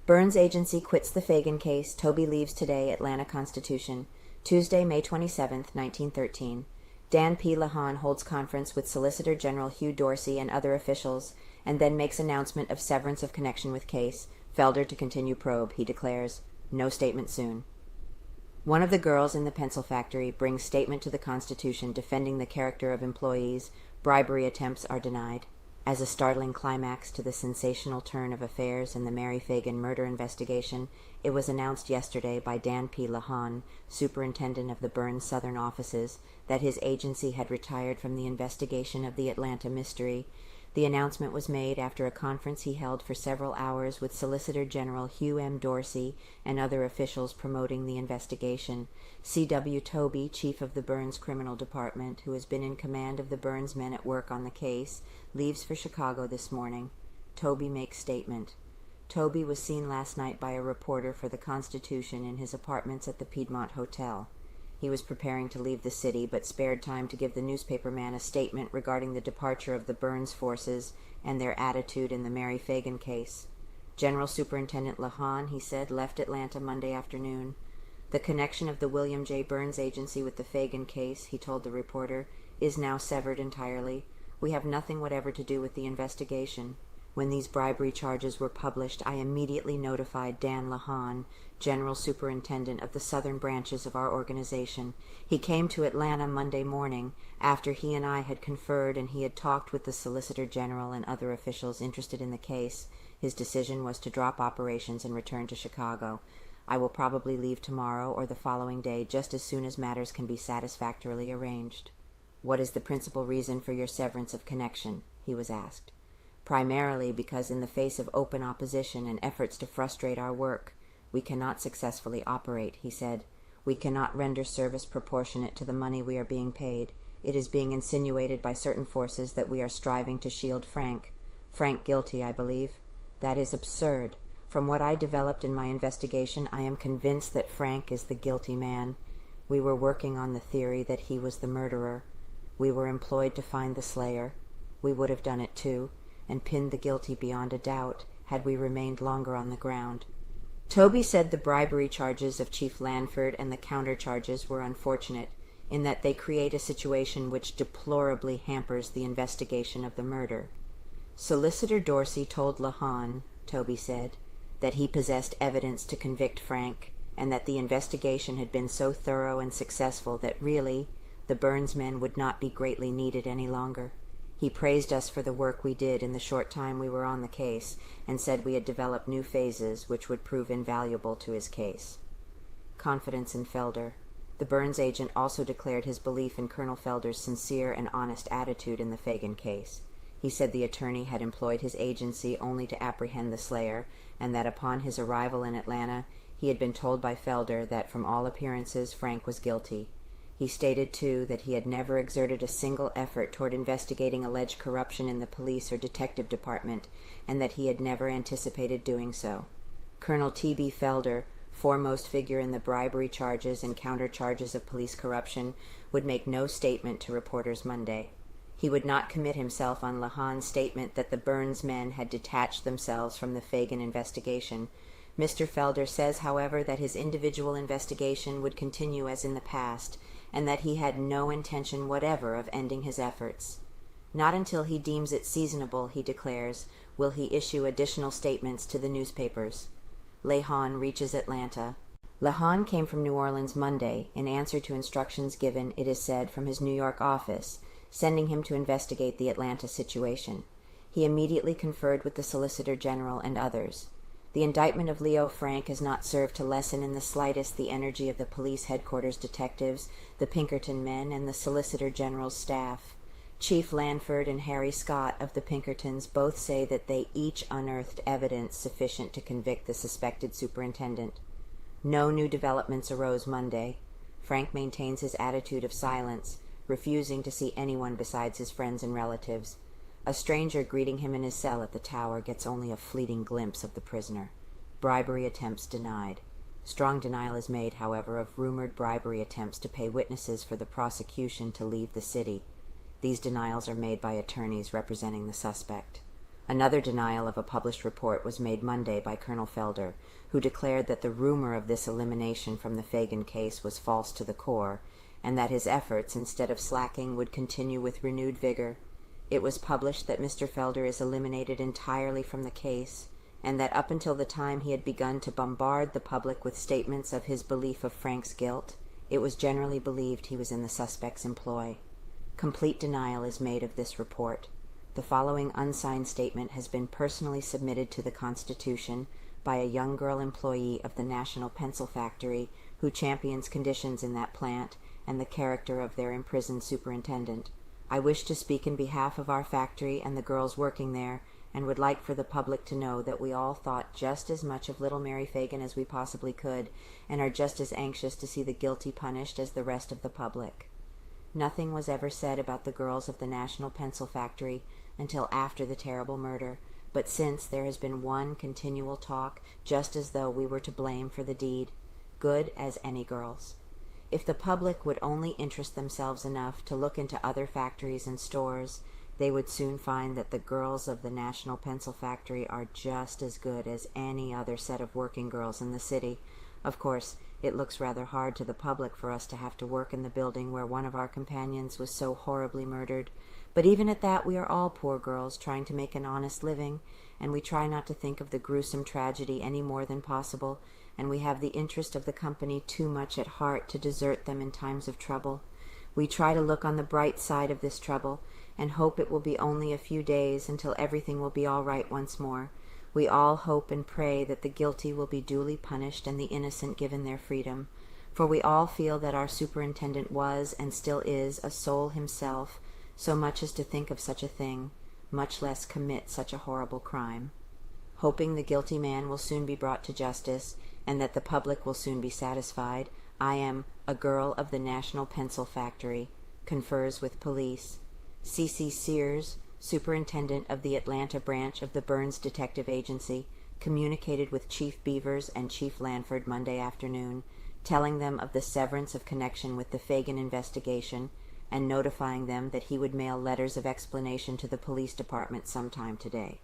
Burns Agency quits the Phagan case. Tobie leaves today. Atlanta Constitution. Tuesday, May 27, 1913. Dan P. Lehon holds conference with Solicitor General Hugh Dorsey and other officials, and then makes announcement of severance of connection with case. FELDER to continue probe. He declares, no statement soon. One of the girls in the pencil factory brings statement to the Constitution defending the character of employees. Bribery attempts are denied. As a startling climax to the sensational turn of affairs in the Mary Phagan murder investigation, it was announced yesterday by Dan P. Lehon, superintendent of the Burns Southern offices, that his agency had retired from the investigation of the Atlanta mystery. The announcement was made after a conference he held for several hours with Solicitor General Hugh M. Dorsey and other officials promoting the investigation. C.W. Tobie, chief of the Burns Criminal Department, who has been in command of the Burns men at work on the case, leaves for Chicago this morning. Tobie makes statement. Tobie was seen last night by a reporter for the Constitution in his apartments at the Piedmont Hotel. He was preparing to leave the city, but spared time to give the newspaperman a statement regarding the departure of the Burns forces and their attitude in the Mary Phagan case. General Superintendent Lehon, he said, left Atlanta Monday afternoon. The connection of the William J. Burns Agency with the Phagan case, he told the reporter, is now severed entirely. We have nothing whatever to do with the investigation. When these bribery charges were published, I immediately notified Dan Lehon, General Superintendent of the southern branches of our organization. He came to Atlanta Monday morning, after he and I had conferred and he had talked with the Solicitor General and other officials interested in the case. His decision was to drop operations and return to Chicago. I will probably leave tomorrow or the following day, just as soon as matters can be satisfactorily arranged. What is the principal reason for your severance of connection? He was asked. Primarily because in the face of open opposition and efforts to frustrate our work, we cannot successfully operate, he said. We cannot render service proportionate to the money we are being paid. It is being insinuated by certain forces that we are striving to shield Frank. Frank guilty, I believe. That is absurd. From what I developed in my investigation, I am convinced that Frank is the guilty man. We were working on the theory that he was the murderer. We were employed to find the slayer. We would have done it too, and pinned the guilty beyond a doubt, had we remained longer on the ground. Tobie said the bribery charges of Chief Lanford and the counter-charges were unfortunate, in that they create a situation which deplorably hampers the investigation of the murder. Solicitor Dorsey told Lehon, Tobie said, that he possessed evidence to convict Frank, and that the investigation had been so thorough and successful that really the Burns men would not be greatly needed any longer. He praised us for the work we did in the short time we were on the case, and said we had developed new phases which would prove invaluable to his case. Confidence in FELDER. The Burns agent also declared his belief in Colonel Felder's sincere and honest attitude in the Phagan case. He said the attorney had employed his agency only to apprehend the slayer, and that upon his arrival in Atlanta he had been told by FELDER that from all appearances Frank was guilty. He stated, too, that he had never exerted a single effort toward investigating alleged corruption in the police or detective department, and that he had never anticipated doing so. Colonel T.B. FELDER, foremost figure in the bribery charges and counter-charges of police corruption, would make no statement to reporters Monday. He would not commit himself on Lehon's statement that the Burns men had detached themselves from the Phagan investigation. Mr. FELDER says, however, that his individual investigation would continue as in the past, and that he had no intention whatever of ending his efforts. Not until he deems it seasonable, he declares, will he issue additional statements to the newspapers. Lehon reaches Atlanta. Lehon came from New Orleans Monday, in answer to instructions given, it is said, from his New York office, sending him to investigate the Atlanta situation. He immediately conferred with the Solicitor General and others. The indictment of Leo Frank has not served to lessen in the slightest the energy of the police headquarters detectives, the Pinkerton men, and the Solicitor General's staff. Chief Lanford and Harry Scott of the Pinkertons both say that they each unearthed evidence sufficient to convict the suspected superintendent. No new developments arose Monday. Frank maintains his attitude of silence, refusing to see anyone besides his friends and relatives. A stranger greeting him in his cell at the tower gets only a fleeting glimpse of the prisoner. Bribery attempts denied. Strong denial is made, however, of rumored bribery attempts to pay witnesses for the prosecution to leave the city. These denials are made by attorneys representing the suspect. Another denial of a published report was made Monday by Colonel FELDER, who declared that the rumor of this elimination from the Phagan case was false to the core, and that his efforts, instead of slacking, would continue with renewed vigor. It was published that Mr. FELDER is eliminated entirely from the case, and that up until the time he had begun to bombard the public with statements of his belief of Frank's guilt, it was generally believed he was in the suspect's employ. Complete denial is made of this report. The following unsigned statement has been personally submitted to the Constitution by a young girl employee of the National Pencil Factory who champions conditions in that plant and the character of their imprisoned superintendent. I wish to speak in behalf of our factory and the girls working there, and would like for the public to know that we all thought just as much of little Mary Phagan as we possibly could, and are just as anxious to see the guilty punished as the rest of the public. Nothing was ever said about the girls of the National Pencil Factory until after the terrible murder, but since there has been one continual talk, just as though we were to blame for the deed, good as any girls. If the public would only interest themselves enough to look into other factories and stores, they would soon find that the girls of the National Pencil Factory are just as good as any other set of working girls in the city. Of course, it looks rather hard to the public for us to have to work in the building where one of our companions was so horribly murdered, but even at that we are all poor girls trying to make an honest living, and we try not to think of the gruesome tragedy any more than possible, and we have the interest of the company too much at heart to desert them in times of trouble. We try to look on the bright side of this trouble, and hope it will be only a few days until everything will be all right once more. We all hope and pray that the guilty will be duly punished and the innocent given their freedom, for we all feel that our superintendent was and still is a soul himself, so much as to think of such a thing, much less commit such a horrible crime. Hoping the guilty man will soon be brought to justice, and that the public will soon be satisfied, I am a girl of the National Pencil Factory, confers with police. C.C. Sears, Superintendent of the Atlanta branch of the Burns Detective Agency, communicated with Chief Beavers and Chief Lanford Monday afternoon, telling them of the severance of connection with the Phagan investigation, and notifying them that he would mail letters of explanation to the police department sometime today.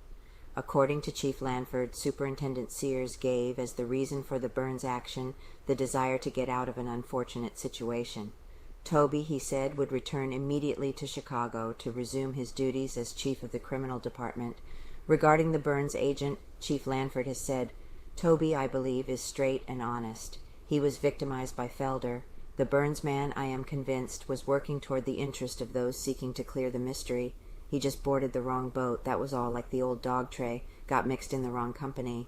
According to Chief Lanford, Superintendent Sears gave as the reason for the Burns action the desire to get out of an unfortunate situation. Tobie, he said, would return immediately to Chicago to resume his duties as chief of the criminal department. Regarding the Burns agent, Chief Lanford has said, "Tobie, I believe, is straight and honest. He was victimized by FELDER. The Burns man, I am convinced, was working toward the interest of those seeking to clear the mystery. He just boarded the wrong boat, that was all, like the old dog tray, got mixed in the wrong company.